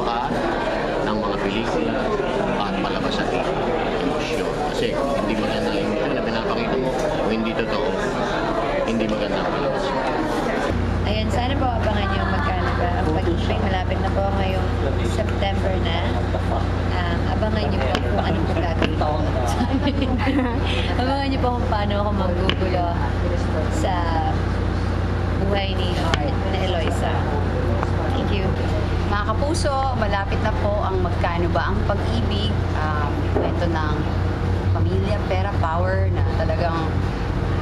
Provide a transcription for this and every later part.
ka ng mga pelikula at palabas sa TV. Emosyon. Kasi hindi maganda yung na pinapakita mo o hindi totoo, hindi maganda ang palabas. Ayun, sana po abangan nyo magkano ba ang pag-ibig. Malapit na po ngayong September na. Abangan nyo po kung ano po gagawin ko. Abangan nyo po kung paano ako maggugulo sa buhay ni Art, na Eloisa. Thank you. Mga kapuso, malapit na po ang Magkano Ba ang Pag-ibig. Ito ng pamilya, pera, power na talagang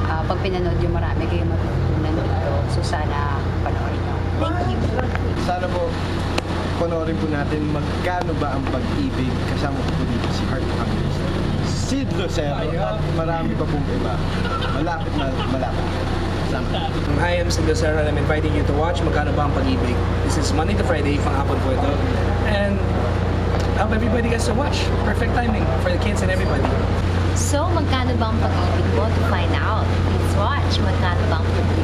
pag pinanood yung marami kayong matutunan dito. So sana panoorin nyo. Thank you. Sana po panoorin po natin Magkano Ba ang Pag-ibig. Kasama po dito si Art Angles, Sid Lucero at marami pa pong iba. Malapit na malapit. Hi, I'm Sid Lucero and I'm inviting you to watch Magkano Ba ang Pag-ibig. This is Monday to Friday, panghapon po ito. And I hope everybody gets to watch. Perfect timing for the kids and everybody. So, magkano ba ang pag-ibig mo? To find out, please watch Magkano Ba ang Pag-ibig.